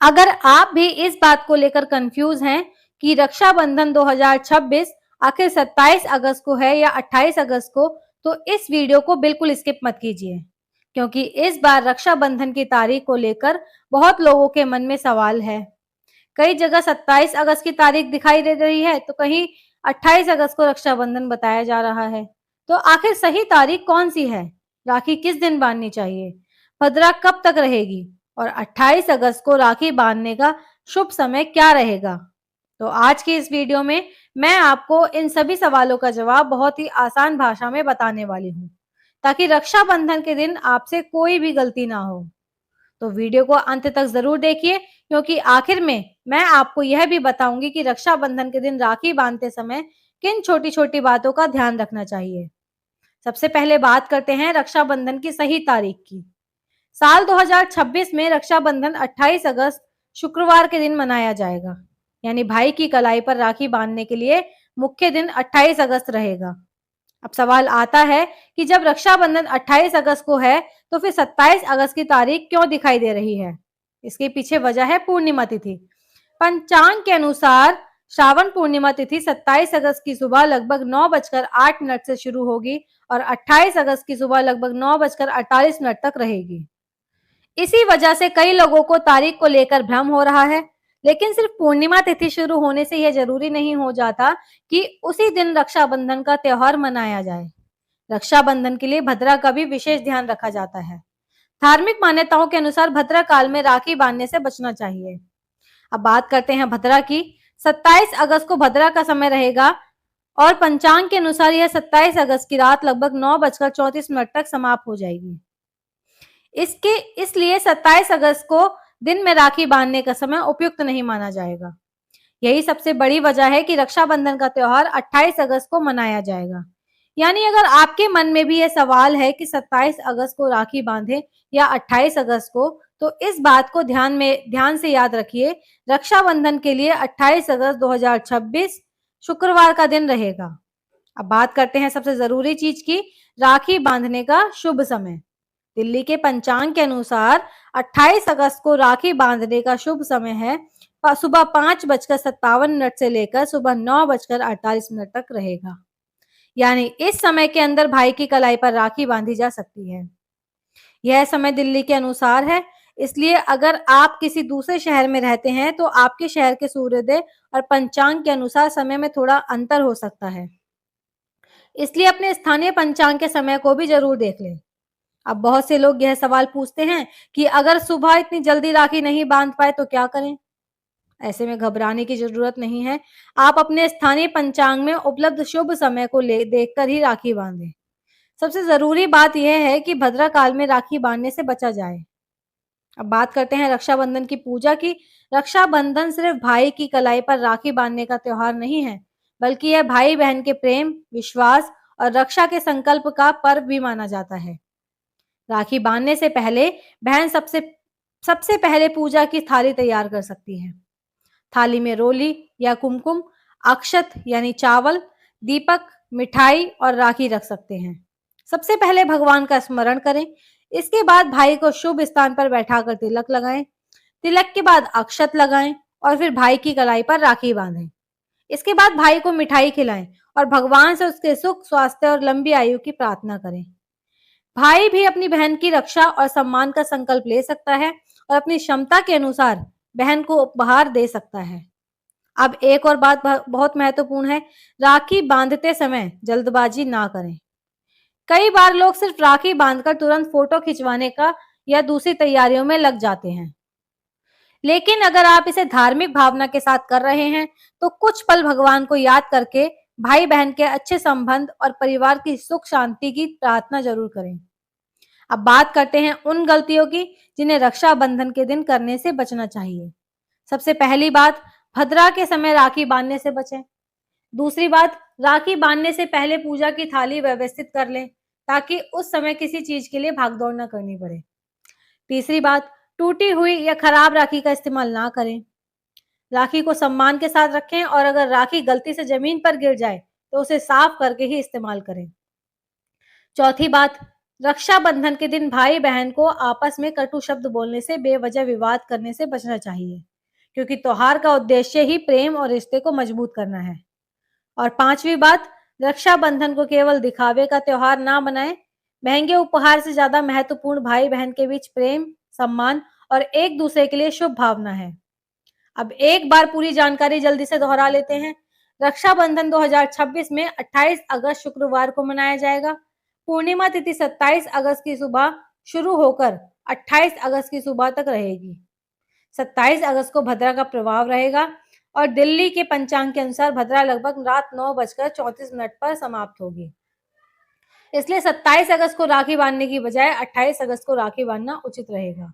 अगर आप भी इस बात को लेकर कंफ्यूज हैं कि रक्षाबंधन 2026 आखिर 27 अगस्त को है या 28 अगस्त को, तो इस वीडियो को बिल्कुल स्किप मत कीजिए, क्योंकि इस बार रक्षाबंधन की तारीख को लेकर बहुत लोगों के मन में सवाल है। कई जगह 27 अगस्त की तारीख दिखाई दे रही है, तो कहीं 28 अगस्त को रक्षाबंधन बताया जा रहा है। तो आखिर सही तारीख कौन सी है? राखी किस दिन बांधनी चाहिए? भद्रा कब तक रहेगी? और 28 अगस्त को राखी बांधने का शुभ समय क्या रहेगा? तो आज की इस वीडियो में मैं आपको इन सभी सवालों का जवाब बहुत ही आसान भाषा में बताने वाली हूँ, ताकि रक्षाबंधन के दिन आपसे कोई भी गलती ना हो। तो वीडियो को अंत तक जरूर देखिए, क्योंकि आखिर में मैं आपको यह भी बताऊंगी कि रक्षाबंधन के दिन राखी बांधते समय किन छोटी-छोटी बातों का ध्यान रखना चाहिए। सबसे पहले बात करते हैं रक्षाबंधन की सही तारीख की। साल 2026 में रक्षाबंधन 28 अगस्त शुक्रवार के दिन मनाया जाएगा, यानी भाई की कलाई पर राखी बांधने के लिए मुख्य दिन 28 अगस्त रहेगा। अब सवाल आता है कि जब रक्षाबंधन 28 अगस्त को है, तो फिर 27 अगस्त की तारीख क्यों दिखाई दे रही है? इसके पीछे वजह है पूर्णिमा तिथि। पंचांग के अनुसार श्रावण पूर्णिमा तिथि 27 अगस्त की सुबह लगभग 9:08 से शुरू होगी और 28 अगस्त की सुबह लगभग 9:48 तक रहेगी। इसी वजह से कई लोगों को तारीख को लेकर भ्रम हो रहा है, लेकिन सिर्फ पूर्णिमा तिथि शुरू होने से यह जरूरी नहीं हो जाता कि उसी दिन रक्षाबंधन का त्योहार मनाया जाए। रक्षाबंधन के लिए भद्रा का भी विशेष ध्यान रखा जाता है। धार्मिक मान्यताओं के अनुसार भद्रा काल में राखी बांधने से बचना चाहिए। अब बात करते हैं भद्रा की। 27 अगस्त को भद्रा का समय रहेगा और पंचांग के अनुसार यह 27 अगस्त की रात लगभग 9:34 तक समाप्त हो जाएगी। इसलिए 27 अगस्त को दिन में राखी बांधने का समय उपयुक्त नहीं माना जाएगा। यही सबसे बड़ी वजह है कि रक्षाबंधन का त्योहार 28 अगस्त को मनाया जाएगा। यानी अगर आपके मन में भी यह सवाल है कि 27 अगस्त को राखी बांधे या 28 अगस्त को, तो इस बात को ध्यान से याद रखिए। रक्षाबंधन के लिए 28 अगस्त 2026 शुक्रवार का दिन रहेगा। अब बात करते हैं सबसे जरूरी चीज की, राखी बांधने का शुभ समय। दिल्ली के पंचांग के अनुसार 28 अगस्त को राखी बांधने का शुभ समय है सुबह 5:57 से लेकर सुबह 9:48 तक रहेगा। यानी इस समय के अंदर भाई की कलाई पर राखी बांधी जा सकती है। यह समय दिल्ली के अनुसार है, इसलिए अगर आप किसी दूसरे शहर में रहते हैं तो आपके शहर के सूर्योदय और पंचांग के अनुसार समय में थोड़ा अंतर हो सकता है, इसलिए अपने स्थानीय पंचांग के समय को भी जरूर देख लें। अब बहुत से लोग यह सवाल पूछते हैं कि अगर सुबह इतनी जल्दी राखी नहीं बांध पाए तो क्या करें? ऐसे में घबराने की जरूरत नहीं है। आप अपने स्थानीय पंचांग में उपलब्ध शुभ समय को देखकर ही राखी बांधें। सबसे जरूरी बात यह है कि भद्रा काल में राखी बांधने से बचा जाए। अब बात करते हैं रक्षाबंधन की पूजा की। रक्षाबंधन सिर्फ भाई की कलाई पर राखी बांधने का त्योहार नहीं है, बल्कि यह भाई बहन के प्रेम, विश्वास और रक्षा के संकल्प का पर्व भी माना जाता है। राखी बांधने से पहले बहन सबसे पहले पूजा की थाली तैयार कर सकती है। थाली में रोली या कुमकुम, अक्षत यानी चावल, दीपक, मिठाई और राखी रख सकते हैं। सबसे पहले भगवान का स्मरण करें। इसके बाद भाई को शुभ स्थान पर बैठाकर तिलक लगाएं। तिलक के बाद अक्षत लगाएं और फिर भाई की कलाई पर राखी बांधें। इसके बाद भाई को मिठाई खिलाएं और भगवान से उसके सुख, स्वास्थ्य और लंबी आयु की प्रार्थना करें। भाई भी अपनी बहन की रक्षा और सम्मान का संकल्प ले सकता है और अपनी क्षमता के अनुसार बहन को उपहार दे सकता है। अब एक और बात बहुत महत्वपूर्ण है, राखी बांधते समय जल्दबाजी ना करें। कई बार लोग सिर्फ राखी बांधकर तुरंत फोटो खिंचवाने का या दूसरी तैयारियों में लग जाते हैं, लेकिन अगर आप इसे धार्मिक भावना के साथ कर रहे हैं, तो कुछ पल भगवान को याद करके भाई बहन के अच्छे संबंध और परिवार की सुख शांति की प्रार्थना जरूर करें। अब बात करते हैं उन गलतियों की जिन्हें रक्षाबंधन के दिन करने से बचना चाहिए। सबसे पहली बात, भद्रा के समय राखी बांधने से बचें। दूसरी बात, राखी बांधने से पहले पूजा की थाली व्यवस्थित कर लें, ताकि उस समय किसी चीज के लिए भागदौड़ न करनी पड़े। तीसरी बात, टूटी हुई या खराब राखी का इस्तेमाल ना करें। राखी को सम्मान के साथ रखें और अगर राखी गलती से जमीन पर गिर जाए तो उसे साफ करके ही इस्तेमाल करें। चौथी बात, रक्षाबंधन के दिन भाई बहन को आपस में कटु शब्द बोलने से, बेवजह विवाद करने से बचना चाहिए, क्योंकि त्योहार का उद्देश्य ही प्रेम और रिश्ते को मजबूत करना है। और पांचवी बात, रक्षाबंधन को केवल दिखावे का त्योहार ना बनाएं। महंगे उपहार से ज्यादा महत्वपूर्ण भाई बहन के बीच प्रेम, सम्मान और एक दूसरे के लिए शुभ भावना है। अब एक बार पूरी जानकारी जल्दी से दोहरा लेते हैं। रक्षाबंधन 2026 में 28 अगस्त शुक्रवार को मनाया जाएगा। पूर्णिमा तिथि 27 अगस्त की सुबह शुरू होकर 28 अगस्त की सुबह तक रहेगी। 27 अगस्त को भद्रा का प्रभाव रहेगा और दिल्ली के पंचांग के अनुसार भद्रा लगभग रात 9:34 पर समाप्त होगी। इसलिए 27 अगस्त को राखी बांधने की बजाय 28 अगस्त को राखी बांधना उचित रहेगा।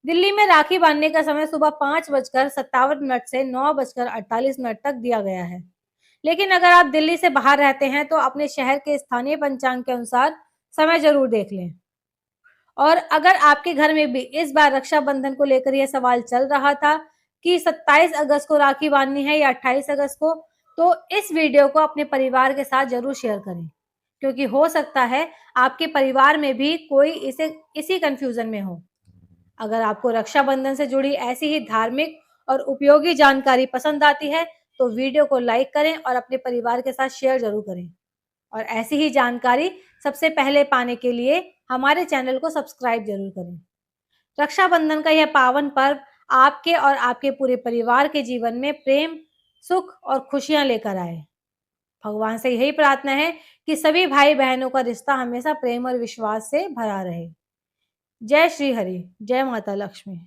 दिल्ली में राखी बांधने का समय सुबह 5:57 से 9:48 तक दिया गया है। लेकिन अगर आप दिल्ली से बाहर रहते हैं तो अपने शहर के स्थानीय पंचांग के अनुसार समय जरूर देख लें। और अगर आपके घर में भी इस बार रक्षाबंधन को लेकर यह सवाल चल रहा था कि 27 अगस्त को राखी बांधनी है या 28 अगस्त को, तो इस वीडियो को अपने परिवार के साथ जरूर शेयर करें, क्योंकि हो सकता है आपके परिवार में भी कोई इसी कंफ्यूजन में हो। अगर आपको रक्षाबंधन से जुड़ी ऐसी ही धार्मिक और उपयोगी जानकारी पसंद आती है तो वीडियो को लाइक करें और अपने परिवार के साथ शेयर जरूर करें। और ऐसी ही जानकारी सबसे पहले पाने के लिए हमारे चैनल को सब्सक्राइब जरूर करें। रक्षाबंधन का यह पावन पर्व आपके और आपके पूरे परिवार के जीवन में प्रेम, सुख और खुशियां लेकर आए। भगवान से यही प्रार्थना है कि सभी भाई बहनों का रिश्ता हमेशा प्रेम और विश्वास से भरा रहे। जय श्री हरि, जय माता लक्ष्मी।